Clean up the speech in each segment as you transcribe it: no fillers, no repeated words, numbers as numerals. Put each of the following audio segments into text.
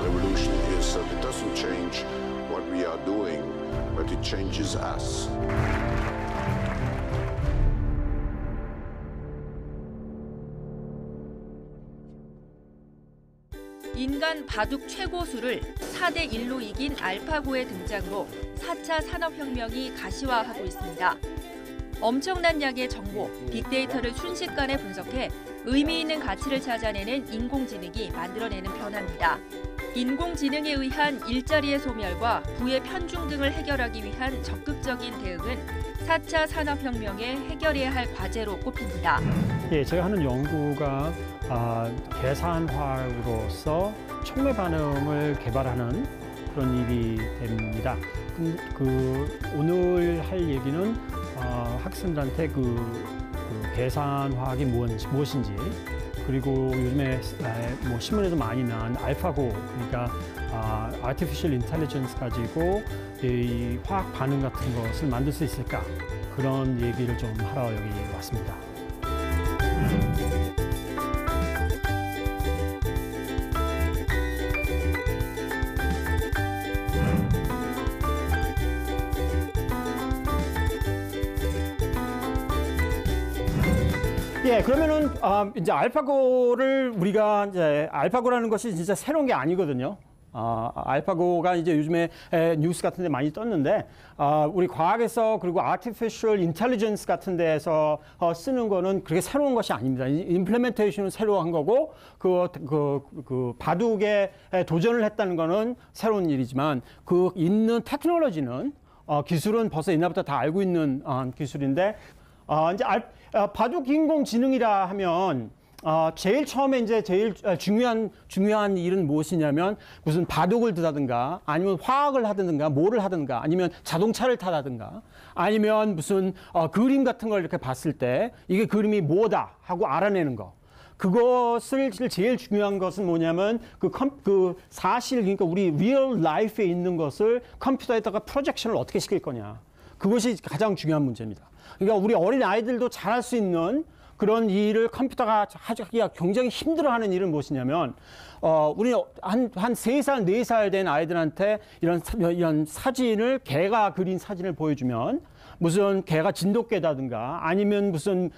evolution is that it doesn't change what we are doing, but it changes us. 인간 바둑 최고수를 4대 1로 이긴 알파고의 등장으로 4차 산업혁명이 가시화하고 있습니다. 엄청난 양의 정보, 빅데이터를 순식간에 분석해 의미 있는 가치를 찾아내는 인공지능이 만들어내는 변화입니다. 인공지능에 의한 일자리의 소멸과 부의 편중 등을 해결하기 위한 적극적인 대응은 4차 산업혁명에 해결해야 할 과제로 꼽힙니다. 예, 제가 하는 연구가 계산화학으로서 촉매 반응을 개발하는 그런 일이 됩니다. 오늘 할 얘기는 학생들한테 그 계산화학이 무엇인지, 그리고 요즘에 뭐 신문에도 많이 난 알파고, 그러니까 artificial intelligence 가지고 이 화학 반응 같은 것을 만들 수 있을까, 그런 얘기를 좀 하러 여기 왔습니다. 예, 그러면은 이제 알파고를 우리가 이제 알파고라는 것이 진짜 새로운 게 아니거든요. 알파고가 이제 요즘에 뉴스 같은 데 많이 떴는데, 우리 과학에서 그리고 artificial intelligence 같은 데에서 쓰는 거는 그렇게 새로운 것이 아닙니다. 임플리멘테이션은 새로운 거고, 그 바둑에 도전을 했다는 거는 새로운 일이지만, 그 있는 테크놀로지는 기술은 벌써 옛날부터 다 알고 있는 기술인데, 이제 바둑 인공지능이라 하면 제일 처음에 이제 제일 중요한 일은 무엇이냐면, 무슨 바둑을 두다든가, 아니면 화학을 하든가, 뭐를 하든가, 아니면 자동차를 타다든가, 아니면 무슨 그림 같은 걸 이렇게 봤을 때 이게 그림이 뭐다 하고 알아내는 거. 그것을 제일 중요한 것은 뭐냐면 그 사실, 그러니까 우리 리얼 라이프에 있는 것을 컴퓨터에다가 프로젝션을 어떻게 시킬 거냐. 그것이 가장 중요한 문제입니다. 그러니까 우리 어린 아이들도 잘할 수 있는 그런 일을 컴퓨터가 하기가 굉장히 힘들어하는 일은 무엇이냐면, 우리 한 3살, 4살 된 아이들한테 이런 사진을, 개가 그린 사진을 보여주면, 무슨 개가 진돗개라든가, 아니면 무슨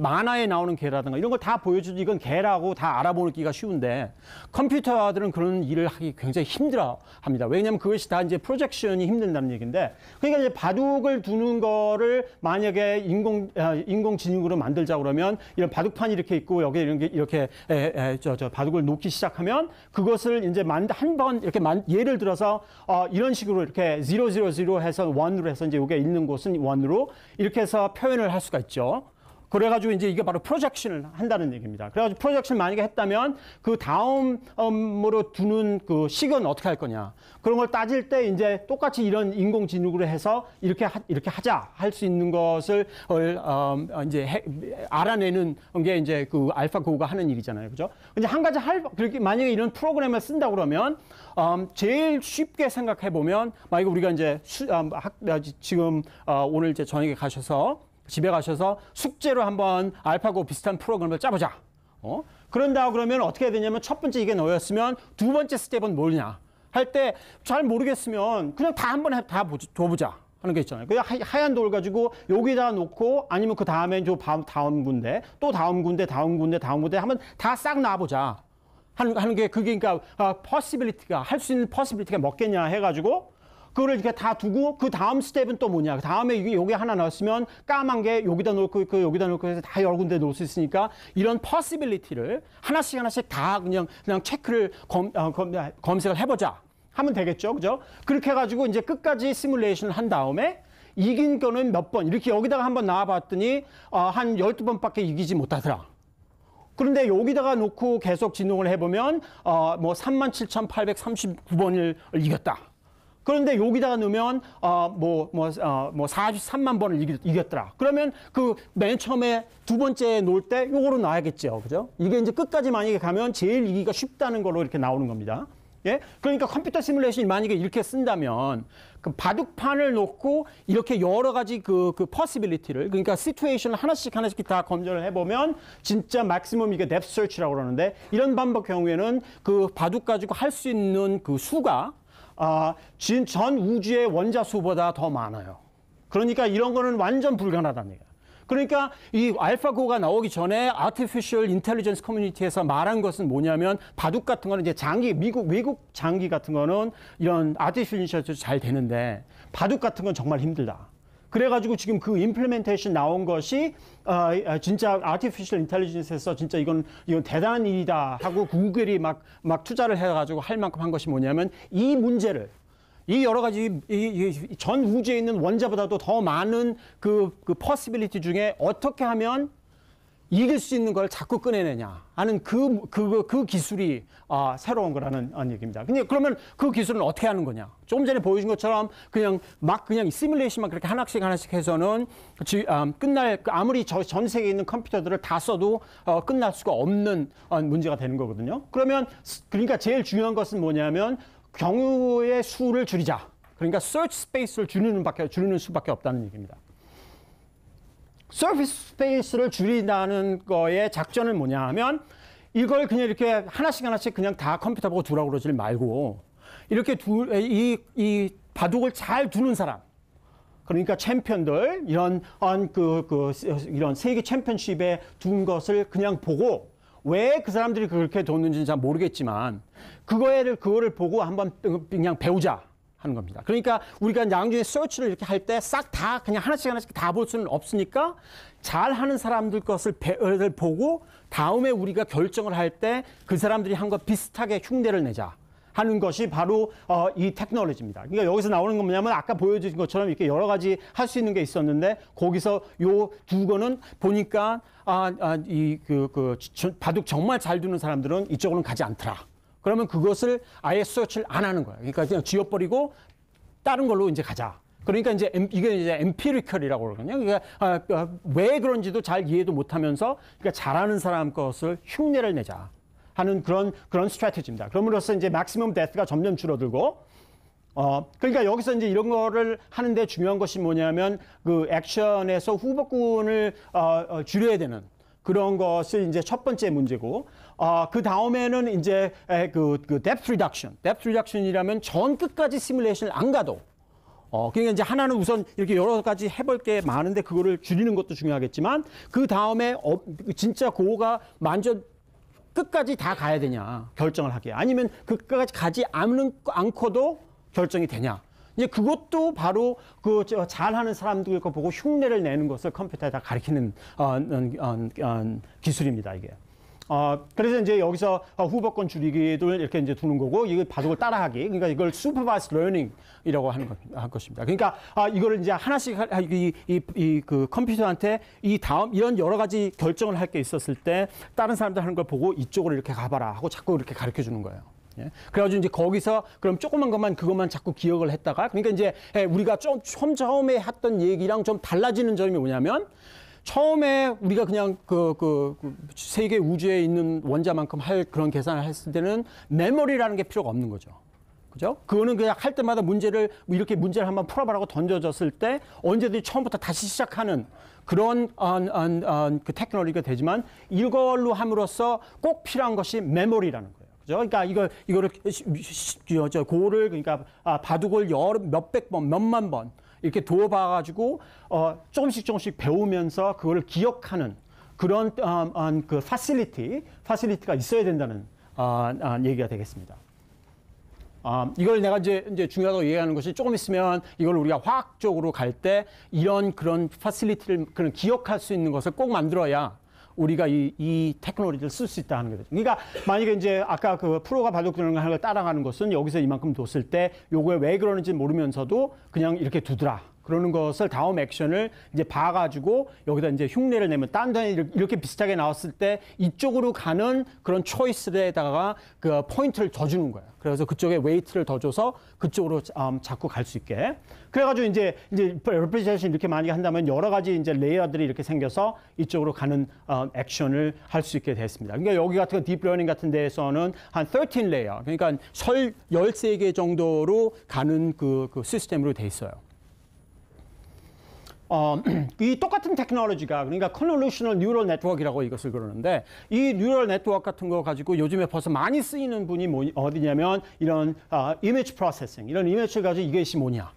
만화에 나오는 개라든가, 이런 걸 다 보여주지 이건 개라고 다 알아보기가 쉬운데, 컴퓨터들은 그런 일을 하기 굉장히 힘들어 합니다. 왜냐하면 그것이 다 이제 프로젝션이 힘든다는 얘기인데, 그러니까 이제 바둑을 두는 거를 만약에 인공지능으로 만들자 그러면, 이런 바둑판이 이렇게 있고, 여기에 이렇게 바둑을 놓기 시작하면, 그것을 이제 한번 이렇게 예를 들어서 이런 식으로 이렇게 000 해서 1으로 해서 이제 여기에 있는 곳은 1으로 이렇게 해서 표현을 할 수가 있죠. 그래가지고 이제 이게 바로 프로젝션을 한다는 얘기입니다. 그래가지고 프로젝션 만약에 했다면 그 다음으로 두는 그 식은 어떻게 할 거냐. 그런 걸 따질 때 이제 똑같이 이런 인공지능으로 해서 이렇게 하자 할 수 있는 것을 이제 알아내는 게 이제 그 알파고가 하는 일이잖아요. 그죠? 근데 한 가지 그렇게 만약에 이런 프로그램을 쓴다 그러면 제일 쉽게 생각해 보면, 만약에 우리가 이제 지금 오늘 이제 저녁에 집에 가셔서 숙제로 한번 알파고 비슷한 프로그램을 짜보자. 그런다 그러면 어떻게 해야 되냐면, 첫 번째 이게 너였으면 두 번째 스텝은 뭐냐 할 때 잘 모르겠으면 그냥 다 한번 줘보자 하는 게 있잖아요. 그 하얀 돌 가지고 여기다 놓고, 아니면 그 다음에 다음 군데, 또 다음 군데 한번 다 싹 놔보자 하는 게, 그게 그러니까 possibility가, 할 수 있는 possibility가 먹겠냐 해가지고 그거를 이렇게 다 두고, 그 다음 스텝은 또 뭐냐. 그 다음에 여기 하나 넣었으면 까만 게 여기다 놓고 여기다 놓고 해서 다 여러 군데 놓을 수 있으니까, 이런 possibility를 하나씩 다 그냥 체크를 검색을 해보자 하면 되겠죠. 그죠? 그렇게 해가지고 이제 끝까지 시뮬레이션을 한 다음에 이긴 거는 몇 번, 이렇게 여기다가 한번 나와봤더니 한 12번밖에 이기지 못하더라. 그런데 여기다가 놓고 계속 진동을 해보면 뭐 37,839번을 이겼다. 그런데 여기다가 넣으면 43만 번을 이겼더라. 그러면 그 맨 처음에 두 번째 놓을 때 요거로 놔야겠죠. 그죠? 이게 이제 끝까지 만약에 가면 제일 이기기가 쉽다는 걸로 이렇게 나오는 겁니다. 예? 그러니까 컴퓨터 시뮬레이션이 만약에 이렇게 쓴다면 그 바둑판을 놓고 이렇게 여러 가지 그 possibility를 그러니까 시츄에이션을 하나씩 다 검열을 해보면 진짜 맥시멈 이게 depth search라고 그러는데 이런 방법 경우에는 그 바둑 가지고 할 수 있는 그 수가 전 우주의 원자 수보다 더 많아요. 그러니까 이런 거는 완전 불가능하다는 얘기야. 그러니까 이 알파고가 나오기 전에 아티피셜 인텔리전스 커뮤니티에서 말한 것은 뭐냐면 바둑 같은 거는 이제 장기 외국 장기 같은 거는 이런 아티피셜 인텔리전스 잘 되는데 바둑 같은 건 정말 힘들다. 그래가지고 지금 그 임플리멘테이션 나온 것이 진짜 아티피셜 인텔리전스에서 진짜 이건 대단한 일이다 하고 구글이 막 투자를 해가지고 할 만큼 한 것이 뭐냐면 이 문제를 이 여러 가지 전 우주에 있는 원자보다도 더 많은 그 possibility 중에 어떻게 하면 이길 수 있는 걸 자꾸 꺼내내냐 하는 그 기술이 새로운 거라는 얘기입니다. 근데 그러면 그 기술은 어떻게 하는 거냐? 조금 전에 보여준 것처럼 그냥 시뮬레이션만 그렇게 하나씩 해서는 끝날 아무리 전 세계에 있는 컴퓨터들을 다 써도 끝날 수가 없는 문제가 되는 거거든요. 그러니까 제일 중요한 것은 뭐냐면 경우의 수를 줄이자. 그러니까 search space를 줄이는 수밖에 없다는 얘기입니다. search space를 줄인다는 거의 작전은 뭐냐 하면 이걸 그냥 이렇게 하나씩 그냥 다 컴퓨터 보고 두라고 그러지 말고 이렇게 이 바둑을 잘 두는 사람 그러니까 챔피언들 이런 세계 챔피언십에 둔 것을 그냥 보고 왜 그 사람들이 그렇게 뒀는지는 잘 모르겠지만 그거를 보고 한번 그냥 배우자 하는 겁니다. 그러니까 우리가 나중에 서치를 이렇게 할 때 싹 다 그냥 하나씩 다 볼 수는 없으니까 잘하는 사람들 것을 보고 다음에 우리가 결정을 할 때 그 사람들이 한 것 비슷하게 흉내를 내자 하는 것이 바로 이 테크놀로지입니다. 그러니까 여기서 나오는 건 뭐냐면 아까 보여주신 것처럼 이렇게 여러 가지 할 수 있는 게 있었는데 거기서 요 두 거는 보니까 바둑 정말 잘 두는 사람들은 이쪽으로는 가지 않더라. 그러면 그것을 아예 서치를 안 하는 거예요. 그러니까 그냥 지워버리고 다른 걸로 이제 가자. 그러니까 이게 이제 엠피리컬이라고 그러거든요. 그러니까 왜 그런지도 잘 이해도 못하면서 그러니까 잘하는 사람 것을 흉내를 내자 하는 그런 스트래티지입니다. 그럼으로써 이제 맥시멈 데스가 점점 줄어들고 그러니까 여기서 이제 이런 거를 하는데 중요한 것이 뭐냐면 그 액션에서 후보군을 줄여야 되는 그런 것이 이제 첫 번째 문제고 그 다음에는 이제 그 depth reduction. depth reduction이라면 전 끝까지 시뮬레이션을 안 가도 그러니까 이제 하나는 우선 이렇게 여러 가지 해볼 게 많은데 그거를 줄이는 것도 중요하겠지만 그 다음에 진짜 그거가 완전 끝까지 다 가야 되냐 결정을 하게 아니면 끝까지 가지 않고도 결정이 되냐 이제 그것도 바로 잘하는 사람들 거 보고 흉내를 내는 것을 컴퓨터에다 가리키는 기술입니다 이게. 그래서 이제 여기서 후보권 줄이기를 이렇게 이제 두는 거고, 이게 바둑을 따라하기. 그러니까 이걸 supervised learning이라고 하는 것입니다. 그러니까 이거를 이제 하나씩 그 컴퓨터한테 이런 여러 가지 결정을 할 게 있었을 때 다른 사람들 하는 걸 보고 이쪽으로 이렇게 가봐라 하고 자꾸 이렇게 가르쳐 주는 거예요. 예? 그래가지고 이제 거기서 그럼 조그만 것만 그것만 자꾸 기억을 했다가, 그러니까 이제 우리가 좀 처음에 했던 얘기랑 좀 달라지는 점이 뭐냐면, 처음에 우리가 그냥 세계 우주에 있는 원자만큼 할 그런 계산을 했을 때는 메모리라는 게 필요가 없는 거죠. 그죠? 그거는 그냥 할 때마다 문제를 한번 풀어보라고 던져졌을 때 언제든지 처음부터 다시 시작하는 그런 그 테크놀로지가 되지만, 이걸로 함으로써 꼭 필요한 것이 메모리라는 거예요. 그죠? 그러니까 그거를 그러니까 바둑을 몇백 번, 몇만 번 이렇게 도와봐가지고 조금씩 배우면서 그거를 기억하는 그런 그 파실리티가 있어야 된다는 얘기가 되겠습니다. 이걸 내가 이제 중요하다고 얘기하는 것이, 조금 있으면 이걸 우리가 화학적으로 갈 때 그런 파실리티를 기억할 수 있는 것을 꼭 만들어야 우리가 이 테크놀로지를 쓸 수 있다 하는 거죠. 그러니까 만약에 이제 아까 그 프로가 바둑 두는 걸 따라가는 것은, 여기서 이만큼 뒀을 때 요거에 왜 그러는지 모르면서도 그냥 이렇게 두더라. 그러는 것을 다음 액션을 이제 봐가지고 여기다 이제 흉내를 내면 딴 데 이렇게 비슷하게 나왔을 때 이쪽으로 가는 그런 초이스에다가 그 포인트를 더 주는 거예요. 그래서 그쪽에 웨이트를 더 줘서 그쪽으로 자꾸 갈 수 있게. 그래가지고 이제 representation 이렇게 많이 한다면 여러 가지 이제 레이어들이 이렇게 생겨서 이쪽으로 가는 액션을 할 수 있게 됐습니다. 그러니까 여기 같은 딥러닝 같은 데에서는 한 13 레이어, 그러니까 13개 정도로 가는 그 시스템으로 돼 있어요. 이 똑같은 테크놀로지가 그러니까 Convolutional Neural Network이라고 이것을 그러는데 이 뉴럴 네트워크 같은 거 가지고 요즘에 벌써 많이 쓰이는 분이 어디냐면 이런 이미지 프로세싱, 이런 이미지를 가지고 이것이 뭐냐.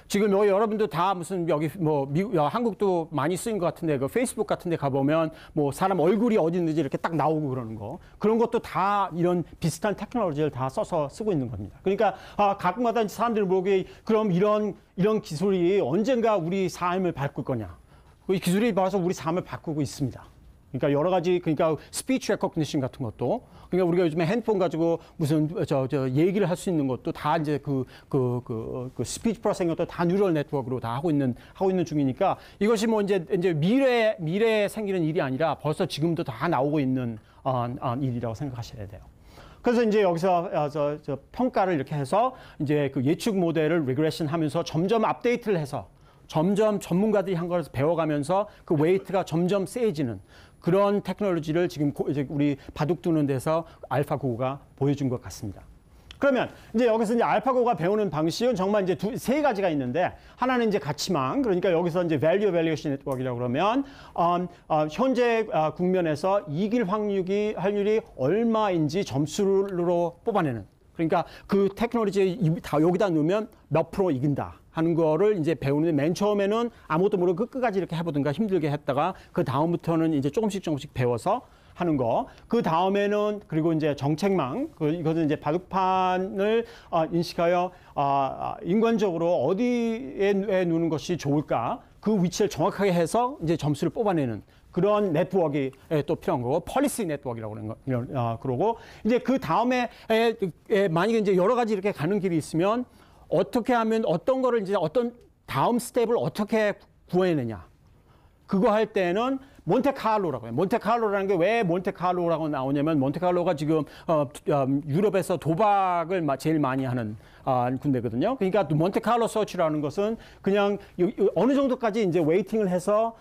지금 여러분도 다 무슨 여기 뭐 한국도 많이 쓰인 것 같은데 그 페이스북 같은 데 가보면 뭐 사람 얼굴이 어디 있는지 이렇게 딱 나오고 그러는 거. 그런 것도 다 이런 비슷한 테크놀로지를 다 써서 쓰고 있는 겁니다. 그러니까 가끔마다 사람들이 보기에 그럼 이런 기술이 언젠가 우리 삶을 바꿀 거냐. 이 기술이 벌써 우리 삶을 바꾸고 있습니다. 그러니까 여러 가지, 그러니까 스피치 레코그니션 같은 것도, 그러니까 우리가 요즘에 핸드폰 가지고 무슨 얘기를 할 수 있는 것도 다 이제 그 스피치 프로세싱 것도 다 뉴럴 네트워크로 다 하고 있는 중이니까 이것이 뭐 이제 미래에 생기는 일이 아니라 벌써 지금도 다 나오고 있는 일이라고 생각하셔야 돼요. 그래서 이제 여기서 평가를 이렇게 해서 이제 그 예측 모델을 리그레션 하면서 점점 업데이트를 해서 점점 전문가들이 한 걸 배워가면서 그 웨이트가 점점 세지는 그런 테크놀로지를 지금 이제 우리 바둑 두는 데서 알파고가 보여준 것 같습니다. 그러면 이제 여기서 이제 알파고가 배우는 방식은 정말 이제 세 가지가 있는데 하나는 이제 가치망, 그러니까 여기서 이제 value evaluation network이라고 그러면 현재 국면에서 이길 확률이 얼마인지 점수로 뽑아내는, 그러니까 그 테크놀로지 여기다 넣으면 몇 프로 이긴다 하는 거를 이제 배우는데 맨 처음에는 아무것도 모르고 끝까지 이렇게 해보든가 힘들게 했다가 그 다음부터는 이제 조금씩 배워서 하는 거. 그 다음에는 그리고 이제 정책망, 이것은 이제 바둑판을 인식하여 인간적으로 어디에 놓는 것이 좋을까 그 위치를 정확하게 해서 이제 점수를 뽑아내는 그런 네트워크가 또 필요한 거고, 폴리시 네트워크라고 그러는 거. 그러고 이제 그 다음에 만약에 이제 여러 가지 이렇게 가는 길이 있으면 어떻게 하면 어떤 거를 이제 어떤 다음 스텝을 어떻게 구해내냐. 그거 할 때는 몬테카를로라고 해요. 몬테카를로라는 게 왜 몬테카를로라고 나오냐면 몬테카를로가 지금 유럽에서 도박을 제일 많이 하는 군대거든요. 그러니까 몬테카를로 서치라는 것은 그냥 어느 정도까지 이제 웨이팅을 해서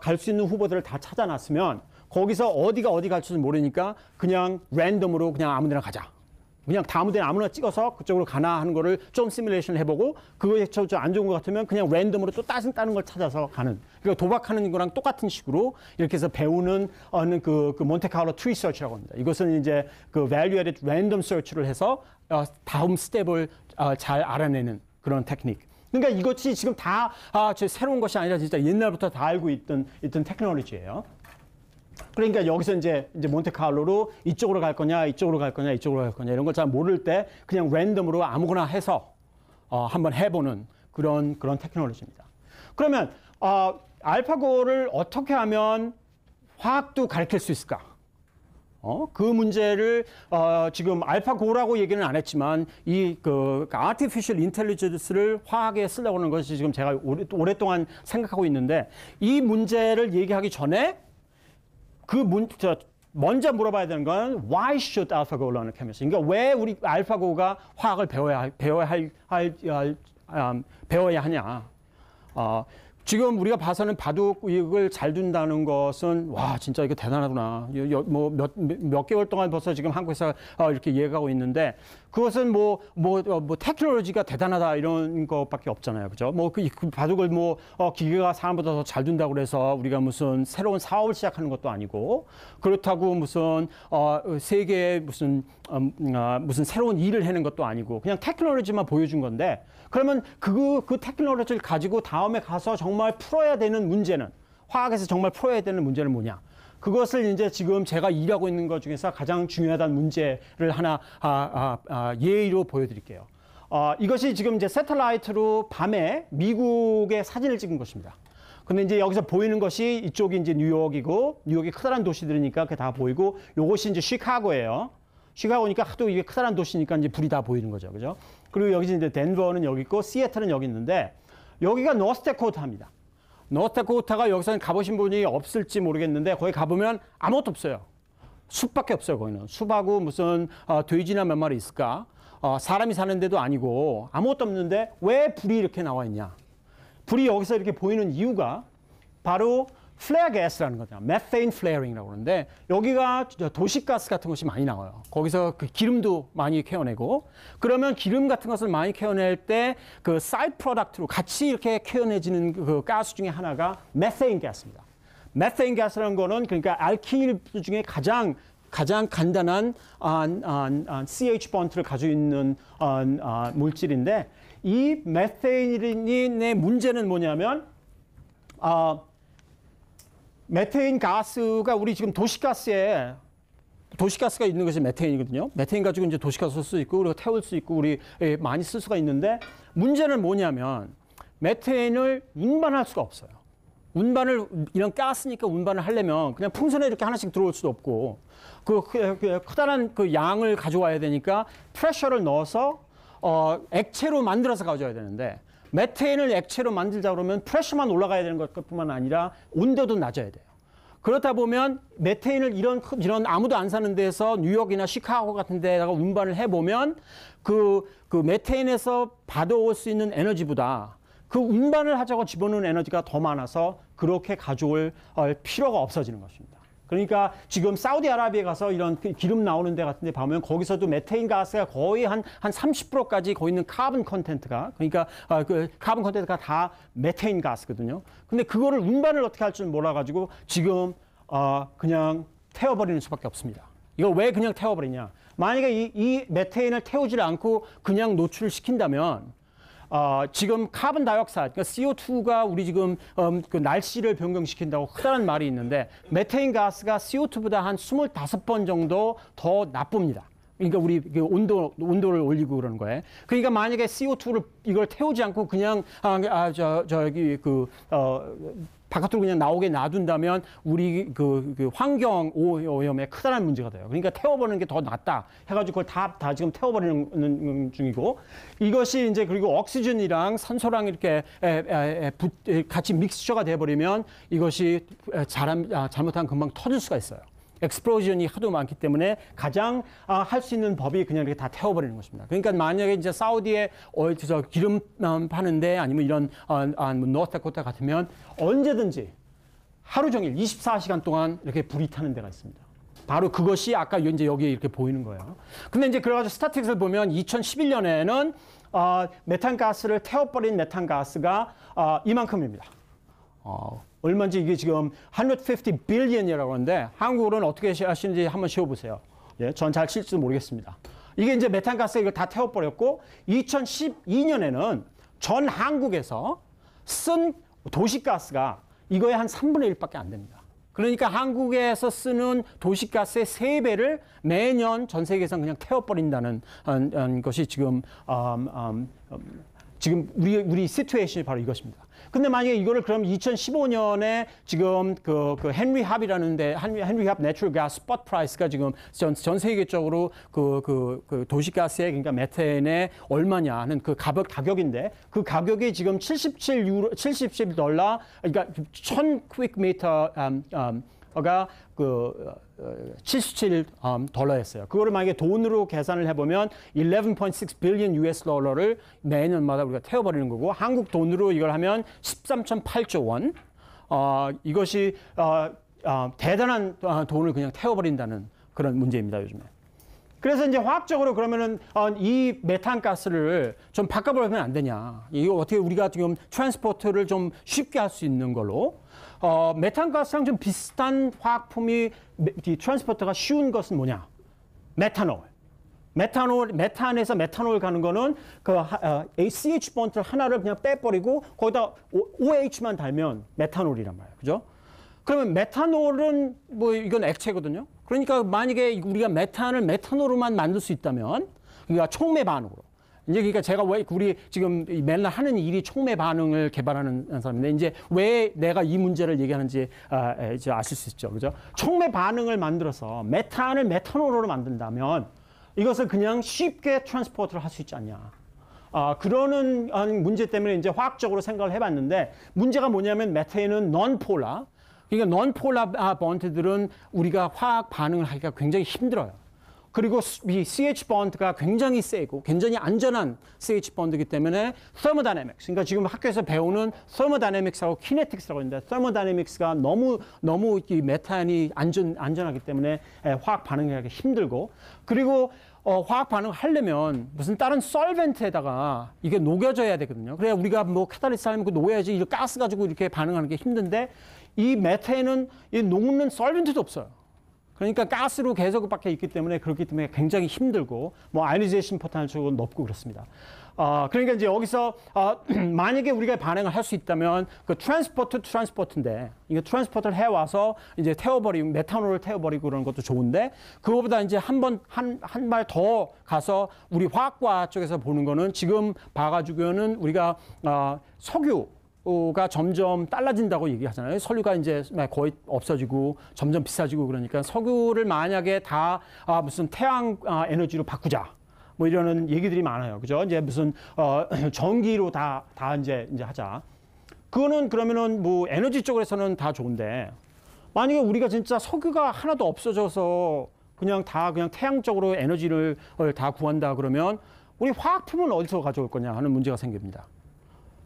갈 수 있는 후보들을 다 찾아놨으면 거기서 어디가 어디 갈지도 모르니까 그냥 랜덤으로 그냥 아무 데나 가자. 그냥 아무 데나 아무나 찍어서 그쪽으로 가나 하는 거를 좀 시뮬레이션을 해보고 그거에 안 좋은 것 같으면 그냥 랜덤으로 또 다른 걸 찾아서 가는, 그러니까 도박하는 거랑 똑같은 식으로 이렇게 해서 배우는 그 몬테카를로 트리 서치라고 합니다. 이것은 이제 그 Value-Added Random Search를 해서 다음 스텝을 잘 알아내는 그런 테크닉. 그러니까 이것이 지금 다 새로운 것이 아니라 진짜 옛날부터 다 알고 있던 테크놀로지예요. 그러니까 여기서 이제 몬테카를로로 이쪽으로 갈 거냐, 이쪽으로 갈 거냐, 이쪽으로 갈 거냐 이런 걸 잘 모를 때 그냥 랜덤으로 아무거나 해서 한번 해보는 그런 테크놀로지입니다. 그러면 알파고를 어떻게 하면 화학도 가르칠 수 있을까? 그 문제를 지금 알파고라고 얘기는 안 했지만 이 artificial intelligence를 화학에 쓰려고 하는 것이 지금 제가 오랫동안 생각하고 있는데 이 문제를 얘기하기 전에 먼저 물어봐야 되는 건 Why should AlphaGo learn chemistry? 그러니까 왜 우리 알파고가 화학을 배워야 하냐? 지금 우리가 봐서는 바둑을 잘 둔다는 것은 와 진짜 이거 대단하구나. 뭐 몇 개월 동안 벌써 지금 한국에서 이렇게 이해가고 있는데 그것은 뭐 테크놀로지가 대단하다 이런 것밖에 없잖아요, 그죠? 그 바둑을 기계가 사람보다 더 잘 둔다고 그래서 우리가 무슨 새로운 사업을 시작하는 것도 아니고 그렇다고 무슨 세계에 무슨 새로운 일을 해낸 것도 아니고 그냥 테크놀로지만 보여준 건데 그러면 그 테크놀로지를 가지고 다음에 가서 정말 풀어야 되는 문제는 화학에서 정말 풀어야 되는 문제는 뭐냐? 그것을 이제 지금 제가 일하고 있는 것 중에서 가장 중요하다는 문제를 하나 예의로 보여드릴게요. 이것이 지금 이제 새틀라이트로 밤에 미국의 사진을 찍은 것입니다. 근데 이제 여기서 보이는 것이 이쪽이 이제 뉴욕이고 뉴욕이 커다란 도시들이니까 그게 다 보이고 요것이 이제 시카고예요. 시카고니까 하도 이게 커다란 도시니까 이제 불이 다 보이는 거죠, 그죠? 그리고 여기 이제 덴버는 여기 있고 시애틀은 여기 있는데 여기가 노스다코타입니다. 노스다코타가 여기서는 가보신 분이 없을지 모르겠는데 거기 가보면 아무것도 없어요. 숲밖에 없어요. 거기는 숲하고 무슨 돼지나 몇 마리 있을까? 사람이 사는 데도 아니고 아무것도 없는데 왜 불이 이렇게 나와 있냐? 불이 여기서 이렇게 보이는 이유가 바로 플레어 가스라는 거죠. 메테인 플레어링이라고 그러는데 여기가 도시가스 같은 것이 많이 나와요. 거기서 그 기름도 많이 캐어내고 그러면 기름 같은 것을 많이 캐어낼 때 그 사이드 프로덕트로 같이 이렇게 캐어내지는 그 가스 중에 하나가 메테인 가스입니다. 메테인 가스라는 거는 그러니까 알키닐 중에 가장 간단한 CH 본트를 가지고 있는 물질인데 이 메테인의 문제는 뭐냐면 메테인 가스가 우리 지금 도시가스가 있는 것이 메테인이거든요. 메테인 가지고 이제 도시가스 쓸 수 있고 그리고 태울 수 있고 우리 많이 쓸 수가 있는데 문제는 뭐냐면 메테인을 운반할 수가 없어요. 이런 가스니까 운반을 하려면 그냥 풍선에 이렇게 하나씩 들어올 수도 없고 그 커다란 그 양을 가져와야 되니까 프레셔를 넣어서 액체로 만들어서 가져와야 되는데 메테인을 액체로 만들자 그러면 프레셔만 올라가야 되는 것뿐만 아니라 온도도 낮아야 돼요. 그렇다 보면 메테인을 이런 아무도 안 사는 데서 뉴욕이나 시카고 같은 데다가 운반을 해보면 그 메테인에서 받아올 수 있는 에너지보다 그 운반을 하자고 집어넣은 에너지가 더 많아서 그렇게 가져올 필요가 없어지는 것입니다. 그러니까 지금 사우디아라비아에 가서 이런 기름 나오는 데 같은 데 보면 거기서도 메테인 가스가 거의 한 30%까지 거기 있는 카본 컨텐트가 그러니까 그 카본 컨텐트가 다 메테인 가스거든요. 근데 그거를 운반을 어떻게 할 줄 몰라가지고 지금 그냥 태워버리는 수밖에 없습니다. 이걸 왜 그냥 태워버리냐. 만약에 이 메테인을 태우지 않고 그냥 노출을 시킨다면 지금 카본 다이옥사이드, 그러니까 CO2가 우리 지금 그 날씨를 변경시킨다고 크다는 말이 있는데 메테인 가스가 CO2보다 한 25번 정도 더 나쁩니다. 그러니까 우리 그 온도를 올리고 그러는 거예요. 그러니까 만약에 CO2를 이걸 태우지 않고 그냥 바깥으로 그냥 나오게 놔둔다면 우리 그 환경 오염에 크다란 문제가 돼요. 그러니까 태워버리는 게 더 낫다 해가지고 그걸 다 지금 태워버리는 중이고 이것이 이제 그리고 옥시전이랑 산소랑 이렇게 같이 믹스처가 돼버리면 이것이 잘못하면 금방 터질 수가 있어요. 엑스플로전이 하도 많기 때문에 가장 할 수 있는 법이 그냥 이렇게 다 태워버리는 것입니다. 그러니까 만약에 이제 사우디에 어디서 기름 파는데 아니면 이런 노스다코타 같으면 언제든지 하루 종일 24시간 동안 이렇게 불이 타는 데가 있습니다. 바로 그것이 아까 이제 여기에 이렇게 보이는 거예요. 근데 이제 그래가지고 스타틱스를 보면 2011년에는 메탄가스를 태워버린 메탄가스가 이만큼입니다. 얼마인지 이게 지금 150 billion이라고 하는데 한국으로는 어떻게 하시는지 한번 쉬어보세요. 예, 전 잘 칠지도 모르겠습니다. 이게 이제 메탄가스 이걸 다 태워버렸고 2012년에는 전 한국에서 쓴 도시가스가 이거의 한 3분의 1밖에 안 됩니다. 그러니까 한국에서 쓰는 도시가스의 3배를 매년 전 세계에서 그냥 태워버린다는 것이 지금 우리 시츄에이션이 바로 이것입니다. 근데 만약에 이거를 그럼 2015년에 지금 그 헨리 합이라는데 헨리 합 내추럴 가스 스폿 프라이스가 지금 전 세계적으로 그 도시가스의 그러니까 메테인에 얼마냐 하는 그 가격인데 그 가격이 지금 $77 그러니까 1000 퀵미터가 그 77달러였어요. 그거를 만약에 돈으로 계산을 해보면 11.6 빌리언 US 달러를 매년마다 우리가 태워버리는 거고 한국 돈으로 이걸 하면 13.8조 원. 이것이 대단한 돈을 그냥 태워버린다는 그런 문제입니다, 요즘에. 그래서 이제 화학적으로 그러면은 이 메탄가스를 좀 바꿔버리면 안 되냐. 이거 어떻게 우리가 지금 트랜스포트를 좀 쉽게 할 수 있는 걸로. 메탄가스랑 좀 비슷한 화학품이 트랜스포터가 쉬운 것은 뭐냐? 메탄올. 메탄에서 메탄올 가는 거는 그 CH 본트 하나를 그냥 빼버리고 거기다 OH만 달면 메탄올이란 말이에요. 그죠? 그러면 메탄올은 뭐 이건 액체거든요. 그러니까 만약에 우리가 메탄을 메탄올로만 만들 수 있다면 그러니까 촉매 반응으로. 이제 그러니까 제가 왜 우리 지금 맨날 하는 일이 촉매 반응을 개발하는 사람인데 이제 왜 내가 이 문제를 얘기하는지 이제 아실 수 있죠. 그죠? 촉매 반응을 만들어서 메탄을 메탄올로 만든다면 이것을 그냥 쉽게 트랜스포트를 할 수 있지 않냐. 그러는 문제 때문에 이제 화학적으로 생각을 해봤는데 문제가 뭐냐면 메테인은 non-polar. 그러니까 non-polar bond들은 우리가 화학 반응을 하기가 굉장히 힘들어요. 그리고 이 CH 본드가 굉장히 세고 굉장히 안전한 CH 본드이기 때문에 thermodynamics, 그러니까 지금 학교에서 배우는 thermodynamics하고 kinetics라고 있는데 thermodynamics가 너무 이 메탄이 안전하기 때문에 화학 반응을 하기 힘들고 그리고 화학 반응을 하려면 무슨 다른 솔벤트에다가 이게 녹여져야 되거든요. 그래야 우리가 뭐 카탈리스 하면 그 녹여야지 이 가스 가지고 이렇게 반응하는 게 힘든데 이 메탄은 이 녹는 솔벤트도 없어요. 그러니까 가스로 계속 밖에 있기 때문에 그렇기 때문에 굉장히 힘들고 뭐 아이오니제이션 포텐셜도 높고 그렇습니다. 그러니까 이제 여기서 만약에 우리가 반응을 할 수 있다면 그 트랜스포트인데 이거 트랜스포트를 해와서 이제 태워버리고 메탄올을 태워버리고 그러는 것도 좋은데 그거보다 이제 한 발 더 가서 우리 화학과 쪽에서 보는 거는 지금 봐가지고는 우리가 석유가 점점 달라진다고 얘기하잖아요. 석유가 이제 거의 없어지고 점점 비싸지고 그러니까 석유를 만약에 다 무슨 태양 에너지로 바꾸자. 뭐 이러는 얘기들이 많아요. 그죠? 이제 무슨 전기로 다 이제 하자. 그거는 그러면은 뭐 에너지 쪽에서는 다 좋은데 만약에 우리가 진짜 석유가 하나도 없어져서 그냥 태양 쪽으로 에너지를 다 구한다 그러면 우리 화학품은 어디서 가져올 거냐 하는 문제가 생깁니다.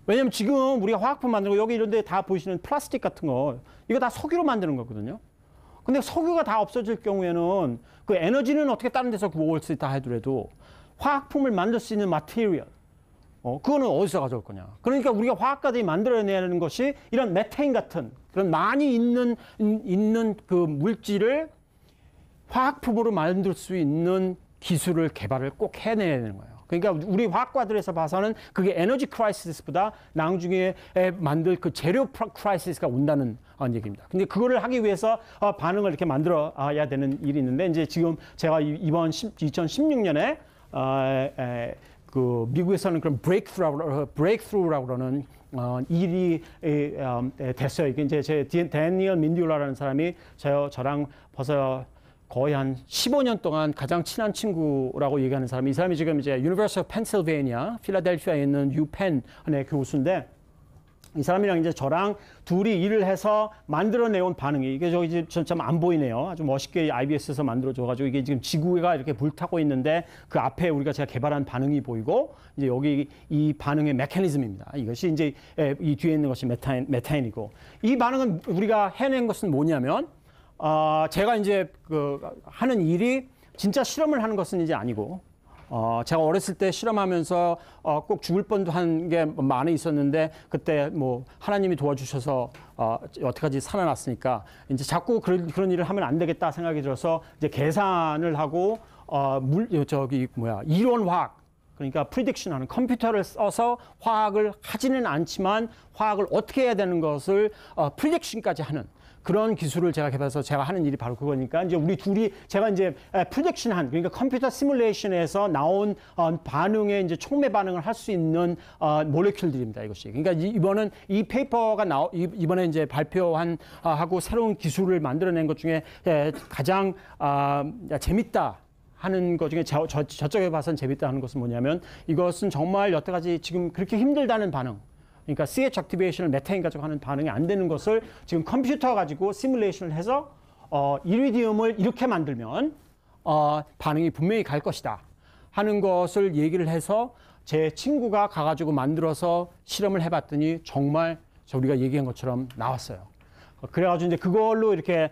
왜냐면 지금 우리가 화학품 만드는 거 여기 이런 데 다 보이시는 플라스틱 같은 거 이거 다 석유로 만드는 거거든요. 근데 석유가 다 없어질 경우에는 그 에너지는 어떻게 다른 데서 구할 수 있다 하더라도 화학품을 만들 수 있는 마테리얼 그거는 어디서 가져올 거냐. 그러니까 우리가 화학가들이 만들어내는 것이 이런 메테인 같은 그런 많이 있는 그 물질을 화학품으로 만들 수 있는 기술을 개발을 꼭 해내야 되는 거예요. 그러니까 우리 화학과들에서 봐서는 그게 에너지 크라이시스보다 나중에 만들 그 재료 크라이시스가 온다는 얘기입니다. 근데 그거를 하기 위해서 반응을 이렇게 만들어야 되는 일이 있는데 이제 지금 제가 이번 2016년에 그 미국에서는 그런 브레이크스루라고 그러는 일이 됐어요. 이게 이제 제 데니얼 민디올라라는 사람이 저랑 벌써 거의 한 15년 동안 가장 친한 친구라고 얘기하는 사람이 이 사람이 지금 이제 University of Pennsylvania, 필라델피아에 있는 UPenn의 교수인데 이 사람이랑 이제 저랑 둘이 일을 해서 만들어내온 반응이 이게 저기 참 안 보이네요. 아주 멋있게 IBS에서 만들어줘가지고 이게 지금 지구가 이렇게 불타고 있는데 그 앞에 우리가 제가 개발한 반응이 보이고 이제 여기 이 반응의 메커니즘입니다. 이것이 이제 이 뒤에 있는 것이 메타인이고 이 반응은 우리가 해낸 것은 뭐냐면 제가 이제 하는 일이 진짜 실험을 하는 것은 이제 아니고 제가 어렸을 때 실험하면서 꼭 죽을 뻔도 한 게 많이 있었는데 그때 뭐 하나님이 도와주셔서 여태까지 살아났으니까 이제 자꾸 그런 일을 하면 안 되겠다 생각이 들어서 이제 계산을 하고 이론 화학 그러니까 프리딕션하는 컴퓨터를 써서 화학을 하지는 않지만 화학을 어떻게 해야 되는 것을 프리딕션까지 하는 그런 기술을 제가 개발해서 제가 하는 일이 바로 그거니까 이제 우리 둘이 제가 이제 프리딕션한 그러니까 컴퓨터 시뮬레이션에서 나온 반응의 이제 촉매 반응을 할 수 있는 몰레큘들입니다. 이것이. 그러니까 이번은 이 페이퍼가 이번에 이제 발표한 하고 새로운 기술을 만들어낸 것 중에 가장 재밌다. 하는 것 중에 저쪽에 봐서는 재밌다 하는 것은 뭐냐면 이것은 정말 여태까지 지금 그렇게 힘들다는 반응 그러니까 CH 액티베이션을 메테인 가지고 하는 반응이 안 되는 것을 지금 컴퓨터 가지고 시뮬레이션을 해서 이리디움을 이렇게 만들면 반응이 분명히 갈 것이다 하는 것을 얘기를 해서 제 친구가 가가지고 만들어서 실험을 해봤더니 정말 우리가 얘기한 것처럼 나왔어요. 그래가지고 이제 그걸로 이렇게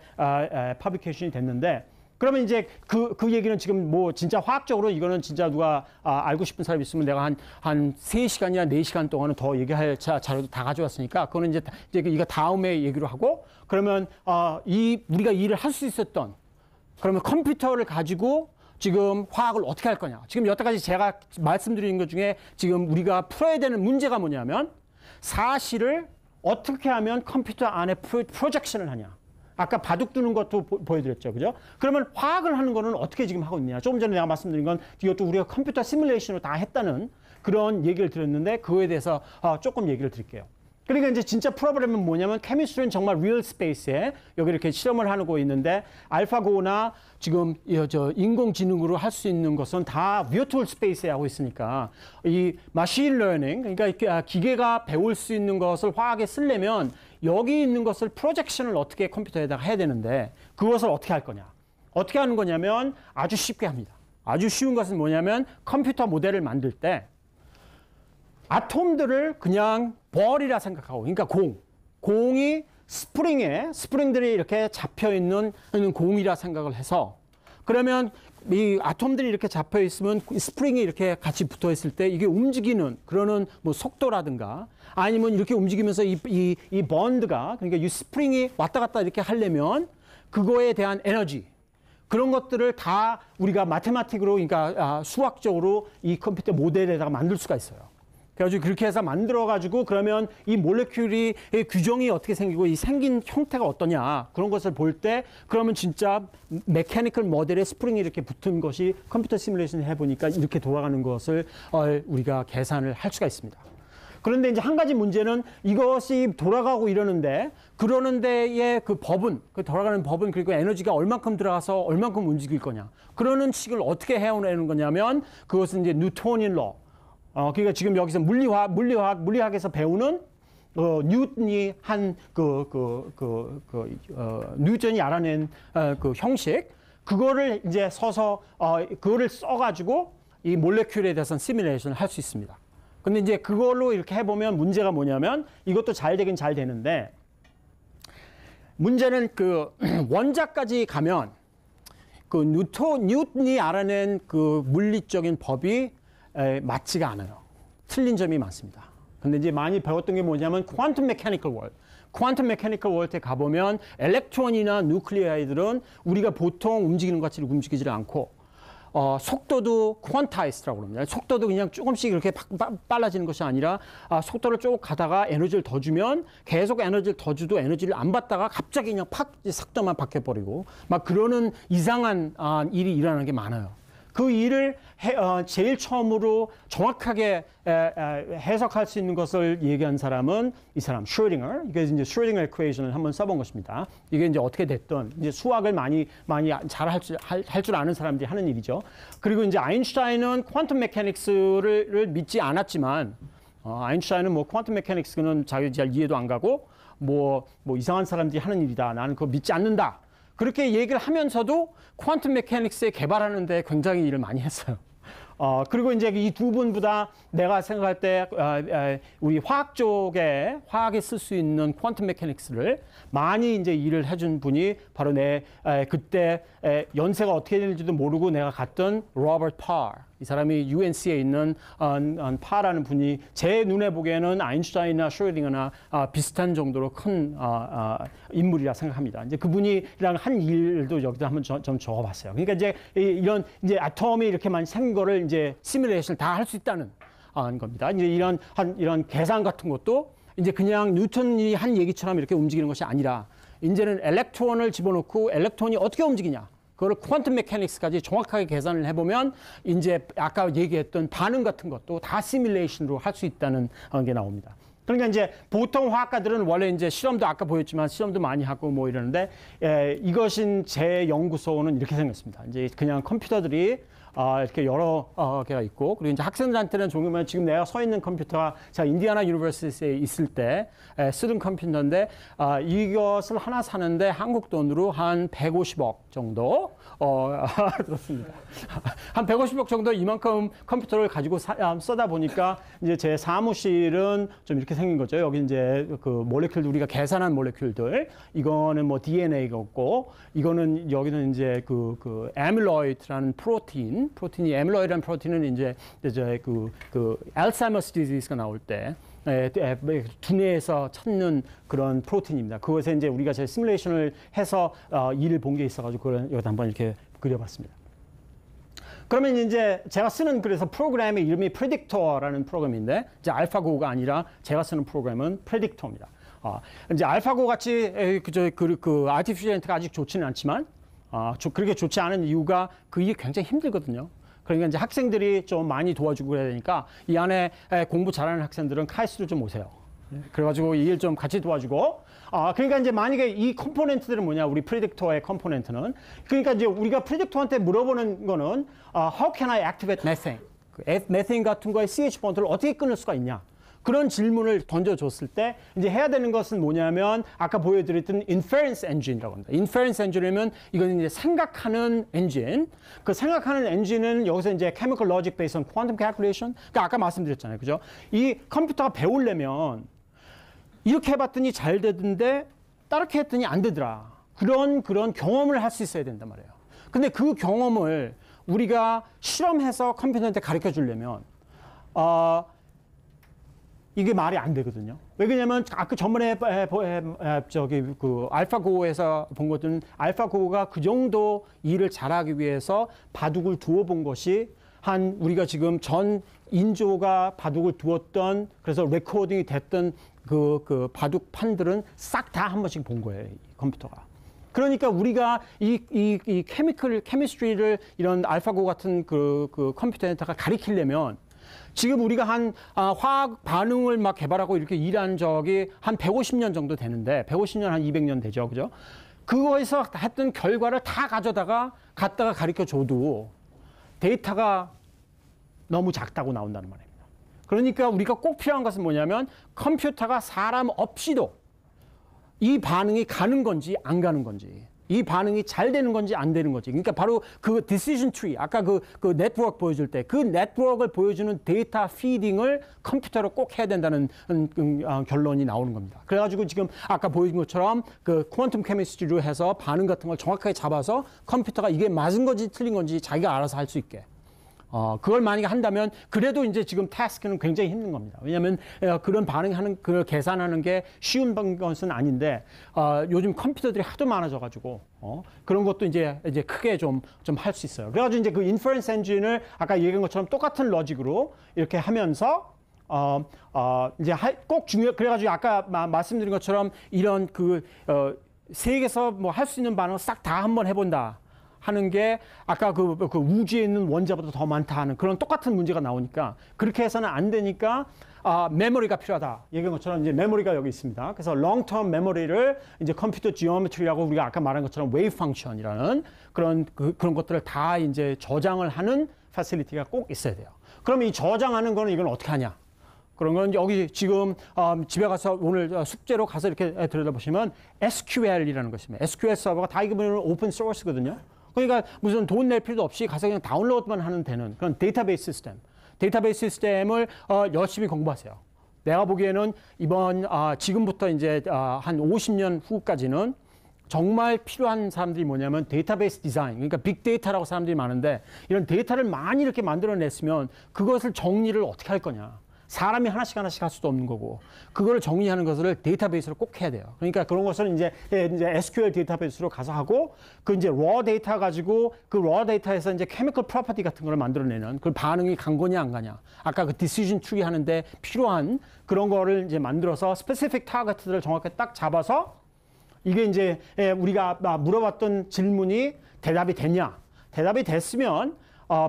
퍼블리케이션이 됐는데 그러면 이제 그 얘기는 지금 뭐 진짜 화학적으로 이거는 진짜 누가 알고 싶은 사람이 있으면 내가 한 3시간이나 4시간 동안은 더 얘기할 자료도 다 가져왔으니까 그거는 이제 이거 다음에 얘기로 하고 그러면 우리가 일을 할 수 있었던 그러면 컴퓨터를 가지고 지금 화학을 어떻게 할 거냐. 지금 여태까지 제가 말씀드린 것 중에 지금 우리가 풀어야 되는 문제가 뭐냐면 사실을 어떻게 하면 컴퓨터 안에 프로젝션을 하냐. 아까 바둑 두는 것도 보여드렸죠. 그죠? 그러면 화학을 하는 거는 어떻게 지금 하고 있느냐. 조금 전에 내가 말씀드린 건 이것도 우리가 컴퓨터 시뮬레이션으로 다 했다는 그런 얘기를 드렸는데 그거에 대해서 조금 얘기를 드릴게요. 그러니까 이제 진짜 프로그램은 뭐냐면 케미스트리는 정말 리얼 스페이스에 여기 이렇게 실험을 하고 있는데 알파고나 지금 저 인공지능으로 할 수 있는 것은 다 virtual 스페이스에 하고 있으니까 이 머신 러닝 그러니까 기계가 배울 수 있는 것을 화학에 쓰려면 여기 있는 것을 프로젝션을 어떻게 컴퓨터에다가 해야 되는데 그것을 어떻게 할 거냐? 어떻게 하는 거냐면 아주 쉽게 합니다. 아주 쉬운 것은 뭐냐면 컴퓨터 모델을 만들 때 아톰들을 그냥 벌이라 생각하고, 그러니까 공이 스프링들이 이렇게 잡혀 있는 공이라 생각을 해서, 그러면 이 아톰들이 이렇게 잡혀 있으면 스프링이 이렇게 같이 붙어 있을 때 이게 움직이는 그러는 뭐 속도라든가 아니면 이렇게 움직이면서 이 번드가 그러니까 이 스프링이 왔다 갔다 이렇게 하려면 그거에 대한 에너지 그런 것들을 다 우리가 마테마틱으로 그러니까 수학적으로 이 컴퓨터 모델에다가 만들 수가 있어요. 그래가지고 그렇게 해서 만들어가지고 그러면 이 몰레큘이 규정이 어떻게 생기고 이 생긴 형태가 어떠냐 그런 것을 볼 때 그러면 진짜 메커니컬 모델에 스프링이 이렇게 붙은 것이 컴퓨터 시뮬레이션 해보니까 이렇게 돌아가는 것을 우리가 계산을 할 수가 있습니다. 그런데 이제 한 가지 문제는 이것이 돌아가고 이러는데 그러는 데의 그 법은 그 돌아가는 법은 그리고 에너지가 얼만큼 들어가서 얼만큼 움직일 거냐 그러는 식을 어떻게 해오는 거냐면 그것은 이제 뉴토니안 로 그러니까 지금 여기서 물리학에서 배우는 뉴턴이 한 뉴턴이 알아낸 그 형식 그거를 이제 써서 그거를 써가지고 이 몰레큘에 대해서는 시뮬레이션을 할 수 있습니다. 근데 이제 그걸로 이렇게 해보면 문제가 뭐냐면 이것도 잘 되긴 잘 되는데 문제는 그 원자까지 가면 그 뉴턴이 알아낸 그 물리적인 법이 맞지가 않아요. 틀린 점이 많습니다. 근데 이제 많이 배웠던 게 뭐냐면 퀀텀 메커니컬 월드. 퀀텀 메커니컬 월드에 가보면 엘렉트론이나 뉴클리아이들은 우리가 보통 움직이는 것 같이 움직이지 않고 속도도 퀀타이스라고 그럽니다. 속도도 그냥 조금씩 이렇게 빨라지는 것이 아니라 속도를 쭉 가다가 에너지를 더 주면 계속 에너지를 더 줘도 에너지를 안 받다가 갑자기 그냥 팍 속도만 바뀌어버리고 막 그러는 이상한 일이 일어나는 게 많아요. 그 일을 제일 처음으로 정확하게 해석할 수 있는 것을 얘기한 사람은 이 사람 슈로딩거. 이게 이제 슈로딩거 이퀘이션을 한번 써본 것입니다. 이게 이제 어떻게 됐든 이제 수학을 많이 잘 할 줄 아는 사람들이 하는 일이죠. 그리고 이제 아인슈타인은 퀀텀 메커닉스를 믿지 않았지만 아인슈타인은 뭐 퀀텀 메커닉스는 자기 잘 이해도 안 가고 뭐 이상한 사람들이 하는 일이다. 나는 그거 믿지 않는다. 그렇게 얘기를 하면서도 퀀텀 메커닉스에 개발하는 데 굉장히 일을 많이 했어요. 그리고 이제 이 두 분보다 내가 생각할 때 우리 화학 쪽에 화학에 쓸 수 있는 퀀텀 메커닉스를 많이 이제 일을 해준 분이 바로 그때 연세가 어떻게 되는지도 모르고 내가 갔던 로버트 파. 이 사람이 UNC에 있는 파라는 분이 제 눈에 보기에는 아인슈타인이나 슈로딩거나 비슷한 정도로 큰 인물이라 생각합니다. 이제 그분이랑 한 일도 여기다 한번 좀 적어봤어요. 그러니까 이제 이런 이제 아톰이 이렇게 많이 생긴 거를 이제 시뮬레이션을 다 할 수 있다는 겁니다. 이제 이런 계산 같은 것도 이제 그냥 뉴턴이 한 얘기처럼 이렇게 움직이는 것이 아니라 이제는 엘렉트론을 집어넣고 엘렉트론이 어떻게 움직이냐. 그걸 퀀텀 메커닉스까지 정확하게 계산을 해보면 이제 아까 얘기했던 반응 같은 것도 다 시뮬레이션으로 할 수 있다는 게 나옵니다. 그러니까 이제 보통 화학가들은 원래 이제 실험도 아까 보였지만 실험도 많이 하고 뭐 이러는데 이것인 제 연구소는 이렇게 생겼습니다. 이제 그냥 컴퓨터들이 이렇게 여러 개가 있고 그리고 이제 학생들한테는 조금은 지금 내가 서 있는 컴퓨터가 제가 인디애나 유니버시티에 있을 때 쓰던 컴퓨터인데 이것을 하나 사는데 한국 돈으로 한 150억 정도 들었습니다. 한 150억 정도 이만큼 컴퓨터를 가지고 쓰다 보니까 이제 제 사무실은 좀 이렇게 생긴 거죠. 여기 이제 그 몰레큘 우리가 계산한 몰레큘들 이거는 뭐 DNA가 없고 이거는 여기는 이제 그 아밀로이드라는 프로틴이 아밀로이드라는 프로틴은 이제 그 알츠하이머스 디지즈가 나올 때 두뇌에서 찾는 그런 프로틴입니다. 그것에 이제 우리가 제 시뮬레이션을 해서 일을 본 게 있어가지고 그걸 여기다 한번 이렇게 그려봤습니다. 그러면 이제 제가 쓰는 그래서 프로그램의 이름이 프레딕터라는 프로그램인데 이제 알파고가 아니라 제가 쓰는 프로그램은 프레딕터입니다. 이제 알파고 같이 그 아티피셜 인텔리전스가 아직 좋지는 않지만 그렇게 좋지 않은 이유가 그게 굉장히 힘들거든요. 그러니까 이제 학생들이 좀 많이 도와주고 그래야 되니까 이 안에 공부 잘하는 학생들은 카이스트를 좀 오세요. 그래가지고 이 일 좀 같이 도와주고. 그러니까 이제 만약에 이 컴포넌트들은 뭐냐, 우리 프리딕터의 컴포넌트는. 그러니까 이제 우리가 프리딕터한테 물어보는 거는 How can I activate methane? 그 methane 같은 거에 CH 본드를 어떻게 끊을 수가 있냐? 그런 질문을 던져줬을 때 이제 해야 되는 것은 뭐냐면 아까 보여드렸던 inference engine이라고 합니다. inference engine이면 이건 이제 생각하는 엔진. 그 생각하는 엔진은 여기서 이제 chemical logic based on quantum calculation. 그러니까 아까 말씀드렸잖아요, 그죠? 이 컴퓨터가 배우려면 이렇게 해봤더니 잘 되던데 다르게 했더니 안 되더라. 그런 경험을 할 수 있어야 된단 말이에요. 근데 그 경험을 우리가 실험해서 컴퓨터한테 가르쳐 주려면 이게 말이 안 되거든요. 왜냐면 아까 전번에 저기 그 알파고에서 본 것들은 알파고가 그 정도 일을 잘하기 위해서 바둑을 두어 본 것이 한 우리가 지금 전 인조가 바둑을 두었던 그래서 레코딩이 됐던 그 바둑 판들은 싹 다 한 번씩 본 거예요, 이 컴퓨터가. 그러니까 우리가 이 케미스트리를 이런 알파고 같은 그 컴퓨터에다가 가리키려면 지금 우리가 한 화학 반응을 막 개발하고 이렇게 일한 적이 한 150년 정도 되는데 150년 한 200년 되죠, 그죠? 그거에서 했던 결과를 다 갖다가 가르쳐 줘도 데이터가 너무 작다고 나온다는 말입니다. 그러니까 우리가 꼭 필요한 것은 뭐냐면 컴퓨터가 사람 없이도 이 반응이 가는 건지 안 가는 건지, 이 반응이 잘 되는 건지 안 되는 건지. 그러니까 바로 그 decision tree, 아까 그 네트워크 보여줄 때 그 네트워크를 보여주는 데이터 피딩을 컴퓨터로 꼭 해야 된다는 결론이 나오는 겁니다. 그래가지고 지금 아까 보여준 것처럼 그 퀀텀 케미스트리로 해서 반응 같은 걸 정확하게 잡아서 컴퓨터가 이게 맞은 건지 틀린 건지 자기가 알아서 할 수 있게. 그걸 만약에 한다면 그래도 이제 지금 태스크는 굉장히 힘든 겁니다. 왜냐하면 그런 반응하는, 그 계산하는 게 쉬운 것은 아닌데 요즘 컴퓨터들이 하도 많아져가지고 그런 것도 이제 크게 좀 할 수 있어요. 그래가지고 이제 그 인퍼런스 엔진을 아까 얘기한 것처럼 똑같은 로직으로 이렇게 하면서 이제 꼭 그래가지고 아까 말씀드린 것처럼 이런 세계에서 뭐 할 수 있는 반응을 싹 다 한번 해본다. 하는 게 아까 그 우주에 있는 원자보다 더 많다 하는 그런 똑같은 문제가 나오니까 그렇게 해서는 안 되니까 메모리가 필요하다. 얘기한 것처럼 이제 메모리가 여기 있습니다. 그래서 long-term 메모리를 이제 컴퓨터 지오메트리라고 우리가 아까 말한 것처럼 웨이브 펑션이라는 그런 것들을 다 이제 저장을 하는 패실리티가 꼭 있어야 돼요. 그럼 이 저장하는 거는 이건 어떻게 하냐? 그런 건 여기 지금 집에 가서 오늘 숙제로 가서 이렇게 들여다보시면 SQL이라는 것입니다. SQL 서버가 다 이거 보면 오픈 소스거든요. 그러니까 무슨 돈 낼 필요도 없이 가서 그냥 다운로드만 하면 되는 그런 데이터베이스 시스템. 데이터베이스 시스템을 열심히 공부하세요. 내가 보기에는 지금부터 이제 한 50년 후까지는 정말 필요한 사람들이 뭐냐면 데이터베이스 디자인, 그러니까 빅데이터라고 사람들이 많은데 이런 데이터를 많이 이렇게 만들어냈으면 그것을 정리를 어떻게 할 거냐. 사람이 하나씩 할 수도 없는 거고 그거를 정리하는 것을 데이터베이스로 꼭 해야 돼요. 그러니까 그런 것을 이제 SQL 데이터베이스로 가서 하고 그 이제 raw 데이터 가지고 그 raw 데이터에서 이제 chemical property 같은 걸 만들어내는 그 반응이 간 거냐 안 가냐. 아까 그 decision tree 하는데 필요한 그런 거를 이제 만들어서 specific target들을 정확하게 딱 잡아서 이게 이제 우리가 물어봤던 질문이 대답이 됐냐. 대답이 됐으면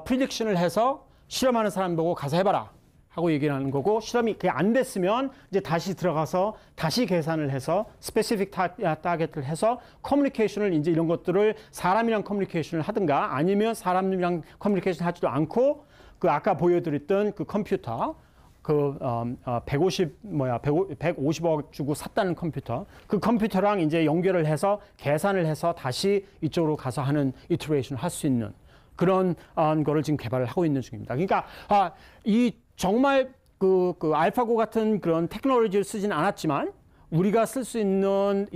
prediction을 해서 실험하는 사람 보고 가서 해봐라. 하고 얘기를 하는 거고 실험이 그게 안 됐으면 이제 다시 들어가서 다시 계산을 해서 스페시픽 타겟을 해서 커뮤니케이션을 이제 이런 것들을 사람이랑 커뮤니케이션을 하든가 아니면 사람이랑 커뮤니케이션 하지도 않고 그 아까 보여드렸던 그 컴퓨터 150억 주고 샀다는 컴퓨터 그 컴퓨터랑 이제 연결을 해서 계산을 해서 다시 이쪽으로 가서 하는 이터레이션을 할 수 있는 그런 거를 지금 개발을 하고 있는 중입니다. 그러니까 정말 그 알파고 같은 그런 테크놀로지를 쓰진 않았지만 우리가 쓸 수 있는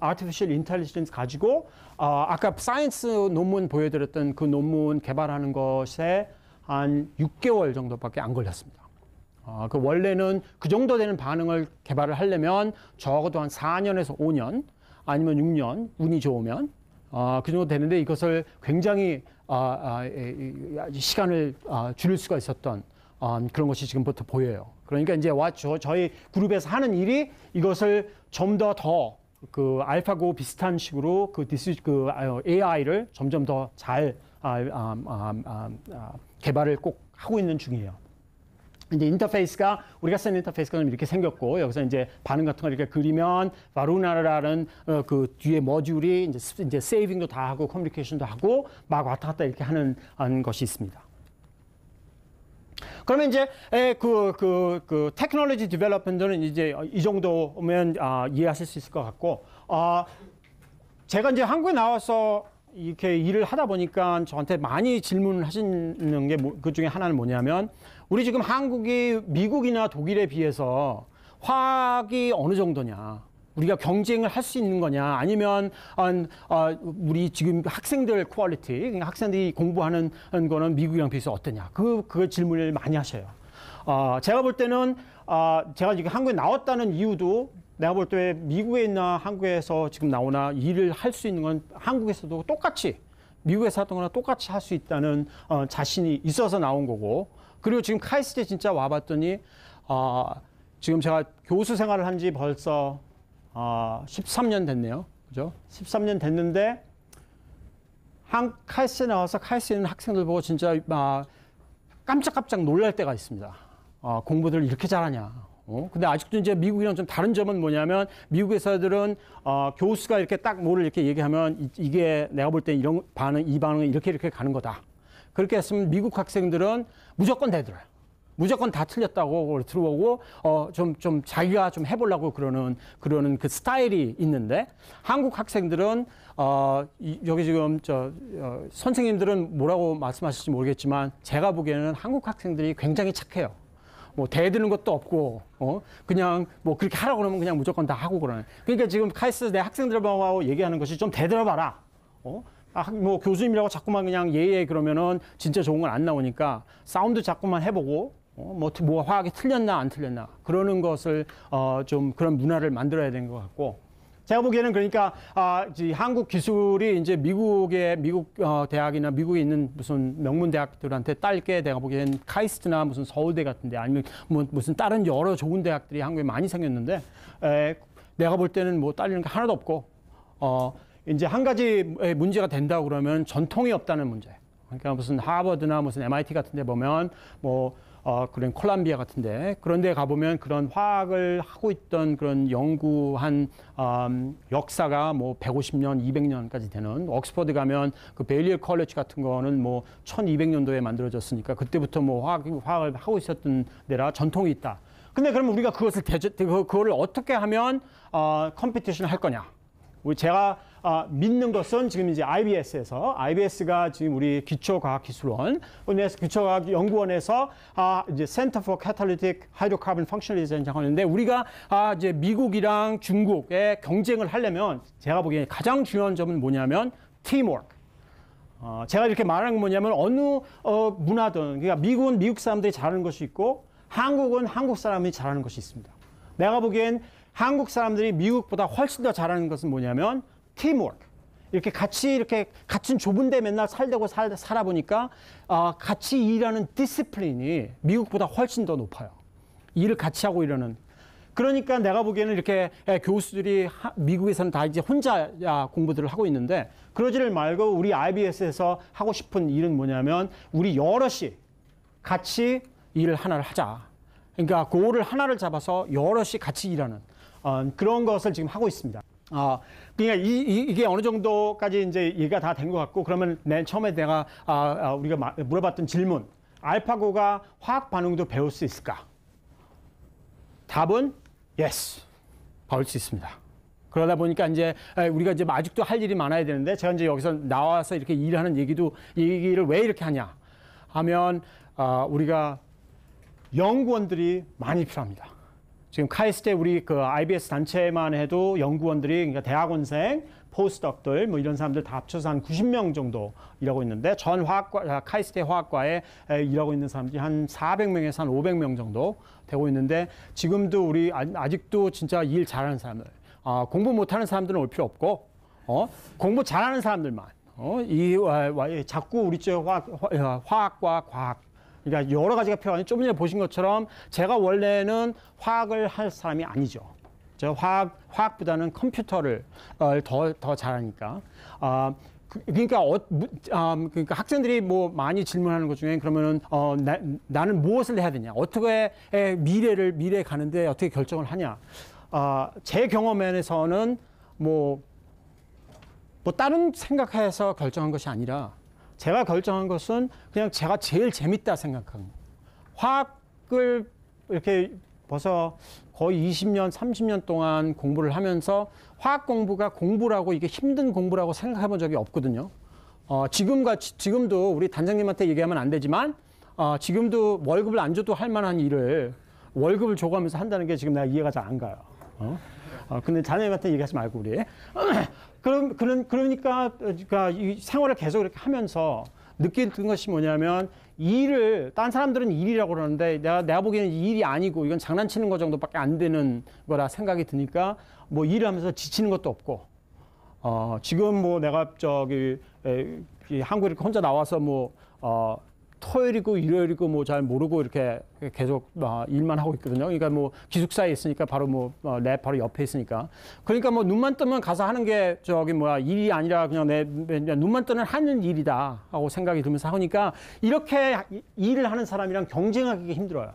artificial intelligence 가지고 아까 사이언스 논문 보여드렸던 그 논문 개발하는 것에 한 6개월 정도밖에 안 걸렸습니다. 그 원래는 그 정도 되는 반응을 개발을 하려면 적어도 한 4년에서 5년 아니면 6년 운이 좋으면 그 정도 되는데 이것을 굉장히 시간을 줄일 수가 있었던 그런 것이 지금부터 보여요. 그러니까 이제 저희 그룹에서 하는 일이 이것을 좀 더 그 알파고 비슷한 식으로 그 AI를 점점 더 잘 개발을 꼭 하고 있는 중이에요. 이제 인터페이스가 우리가 쓰는 인터페이스가 이렇게 생겼고 여기서 이제 반응 같은 걸 이렇게 그리면 바루나라는 그 뒤에 머듈이 이제 세이빙도 다 하고 커뮤니케이션도 하고 막 왔다 갔다 이렇게 하는 것이 있습니다. 그러면 이제 그 테크놀로지 디벨롭먼트는 이제 이 정도면 이해하실 수 있을 것 같고 제가 이제 한국에 나와서 이렇게 일을 하다 보니까 저한테 많이 질문을 하시는 게 그 중에 하나는 뭐냐면 우리 지금 한국이 미국이나 독일에 비해서 화학이 어느 정도냐, 우리가 경쟁을 할 수 있는 거냐, 아니면 우리 지금 학생들 퀄리티, 그러니까 학생들이 공부하는 거는 미국이랑 비해서 어떠냐, 그 질문을 많이 하셔요. 제가 볼 때는 제가 지금 한국에 나왔다는 이유도 내가 볼 때 미국에 있나 한국에서 지금 나오나 일을 할 수 있는 건 한국에서도 똑같이 미국에서 하던 거나 똑같이 할 수 있다는 자신이 있어서 나온 거고, 그리고 지금 카이스트에 진짜 와봤더니 지금 제가 교수 생활을 한 지 벌써 13년 됐네요. 그죠? 13년 됐는데 카이스트에 나와서 카이스트에 있는 학생들 보고 진짜 깜짝깜짝 놀랄 때가 있습니다. 공부들 이렇게 잘하냐. 근데 아직도 이제 미국이랑 좀 다른 점은 뭐냐면 미국에서들은 교수가 이렇게 딱 뭐를 이렇게 얘기하면 이게 내가 볼 때 이런 반응, 이 반응은 이렇게 가는 거다. 그렇게 했으면 미국 학생들은 무조건 대들어요. 무조건 다 틀렸다고 들어오고 좀 자기가 좀 해보려고 그러는 그 스타일이 있는데, 한국 학생들은 여기 지금 선생님들은 뭐라고 말씀하실지 모르겠지만 제가 보기에는 한국 학생들이 굉장히 착해요. 뭐 대드는 것도 없고 그냥 뭐 그렇게 하라고 그러면 그냥 무조건 다 하고 그러네. 그러니까 지금 카이스트 내 학생들하고 얘기하는 것이 좀 대들어봐라. 뭐 교수님이라고 자꾸만 그냥 예예 그러면은 진짜 좋은 건 안 나오니까 싸움도 자꾸만 해보고 뭐 화학이 틀렸나 안 틀렸나 그러는 것을 좀 그런 문화를 만들어야 되는 것 같고, 제가 보기에는 그러니까 한국 기술이 이제 미국 대학이나 미국에 있는 무슨 명문 대학들한테 딸게 내가 보기엔 카이스트나 무슨 서울대 같은데 아니면 뭐 무슨 다른 여러 좋은 대학들이 한국에 많이 생겼는데 내가 볼 때는 뭐 딸리는 게 하나도 없고 이제 한 가지 문제가 된다고 그러면 전통이 없다는 문제. 그러니까 무슨 하버드나 무슨 MIT 같은 데 보면 그런 콜롬비아 같은데 그런 데 가보면 그런 화학을 하고 있던 그런 연구한 역사가 뭐 150년, 200년까지 되는, 옥스퍼드 가면 그 베일리얼 컬리지 같은 거는 뭐 1200년도에 만들어졌으니까 그때부터 뭐 화학을 하고 있었던 데라 전통이 있다. 근데 그러면 우리가 그거를 어떻게 하면 컴피티션을 할 거냐? 제가 믿는 것은 지금 이제 IBS가 지금 우리 기초과학기술원, 기초과학연구원에서 이제 Center for Catalytic Hydrocarbon Functionalism을 하는데, 우리가 이제 미국이랑 중국에 경쟁을 하려면 제가 보기에 가장 중요한 점은 뭐냐면 teamwork. 제가 이렇게 말하는 건 뭐냐면 어느 문화든, 그러니까 미국은 미국 사람들이 잘하는 것이 있고 한국은 한국 사람이 잘하는 것이 있습니다. 내가 보기엔 한국 사람들이 미국보다 훨씬 더 잘하는 것은 뭐냐면 팀워크. 이렇게 같은 좁은 데 맨날 살아보니까 같이 일하는 디시플린이 미국보다 훨씬 더 높아요. 일을 같이 하고 이러는. 그러니까 내가 보기에는 이렇게 교수들이 미국에서는 다 이제 혼자 공부들을 하고 있는데, 그러지를 말고 우리 IBS에서 하고 싶은 일은 뭐냐면 우리 여럿이 같이 일을 하나를 하자. 그러니까 고를 하나를 잡아서 여럿이 같이 일하는 그런 것을 지금 하고 있습니다. 그러니까 이게 어느 정도까지 이제 얘기가 다 된 것 같고, 그러면 맨 처음에 내가 우리가 물어봤던 질문, 알파고가 화학 반응도 배울 수 있을까? 답은 yes, 배울 수 있습니다. 그러다 보니까 이제 우리가 이제 아직도 할 일이 많아야 되는데, 제가 이제 여기서 나와서 이렇게 일하는 얘기를 왜 이렇게 하냐 하면 우리가 연구원들이 많이 필요합니다. 지금 카이스트에 우리 그 IBS 단체만 해도 연구원들이, 그러니까 대학원생, 포스트독들 뭐 이런 사람들 다 합쳐서 한 90명 정도 일하고 있는데, 전 카이스트 화학과에 일하고 있는 사람들이 한 400명에서 한 500명 정도 되고 있는데, 지금도 우리 아직도 진짜 일 잘하는 사람들, 공부 못하는 사람들은 올 필요 없고 공부 잘하는 사람들만 자꾸 우리 쪽 화학과 과학, 그러니까 여러 가지가 필요하니, 좀 전에 보신 것처럼 제가 원래는 화학을 할 사람이 아니죠. 제가 화학보다는 컴퓨터를 더 잘하니까 그러니까 그러니까 학생들이 뭐 많이 질문하는 것 중에 그러면은 나는 무엇을 해야 되냐, 어떻게 미래에 가는데 어떻게 결정을 하냐. 제 경험에서는 뭐 다른 생각해서 결정한 것이 아니라 제가 결정한 것은 그냥 제가 제일 재밌다 생각한 화학을 이렇게 벌써 거의 20년, 30년 동안 공부를 하면서 화학 공부가 공부라고 이게 힘든 공부라고 생각해 본 적이 없거든요. 지금도 우리 단장님한테 얘기하면 안 되지만 지금도 월급을 안 줘도 할 만한 일을 월급을 줘가면서 한다는 게 지금 내가 이해가 잘 안 가요. 근데 자녀님한테 얘기하지 말고 우리. 그러니까 이 생활을 계속 이렇게 하면서 느낀 것이 뭐냐면 딴 사람들은 일이라고 그러는데 내가 보기에는 일이 아니고 이건 장난치는 거 정도밖에 안 되는 거라 생각이 드니까 뭐 일을 하면서 지치는 것도 없고 지금 뭐 내가 한국에 이렇게 혼자 나와서 토요일이고 일요일이고 뭐 잘 모르고 이렇게 계속 일만 하고 있거든요. 그러니까 뭐 기숙사에 있으니까 바로 내 바로 옆에 있으니까. 그러니까 뭐 눈만 뜨면 가서 하는 게 일이 아니라 그냥 내 눈만 뜨면 하는 일이다 하고 생각이 들면서 하니까 이렇게 일을 하는 사람이랑 경쟁하기 힘들어요.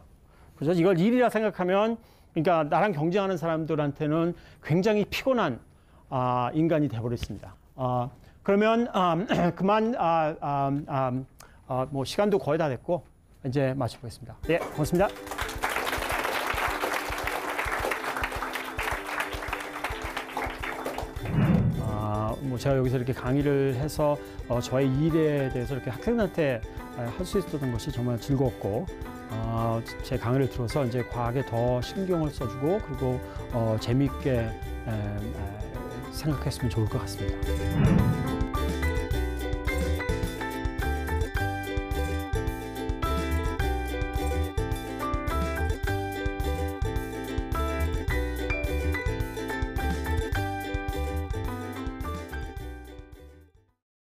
그래서 이걸 일이라 생각하면 그러니까 나랑 경쟁하는 사람들한테는 굉장히 피곤한 인간이 돼버렸습니다. 그러면 그만 뭐 시간도 거의 다 됐고 이제 마쳐보겠습니다. 예, 고맙습니다. 뭐 제가 여기서 이렇게 강의를 해서 저의 일에 대해서 이렇게 학생들한테 할 수 있었던 것이 정말 즐거웠고 제 강의를 들어서 이제 과학에 더 신경을 써주고 그리고 재미있게 생각했으면 좋을 것 같습니다.